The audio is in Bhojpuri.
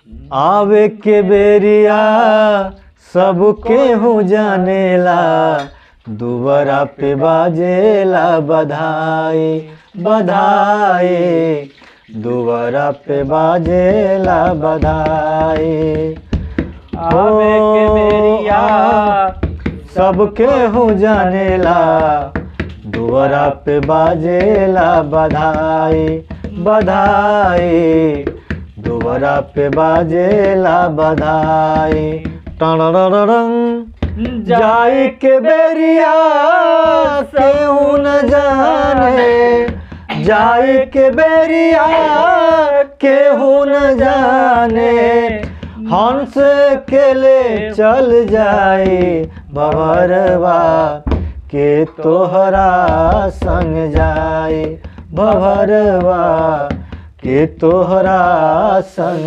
आवे के बेरिया सब केहू जानेला, दुआरा पे बाजेला बधाई बधाई, दुआरा पे बाजेला बधाई। आवे के बेरिया सब केहू जानेला, दुआरा पे बाजेला बधाई बधाई, दुआरा पे बाजेला बधाई। टंग जाई के बेरिया केहू न जाने, जाई के बेरिया केहू न जाने, हंस के ले चल जाई भंवरवा के तोहरा संग जाई, भंवरवा के तोहरा संग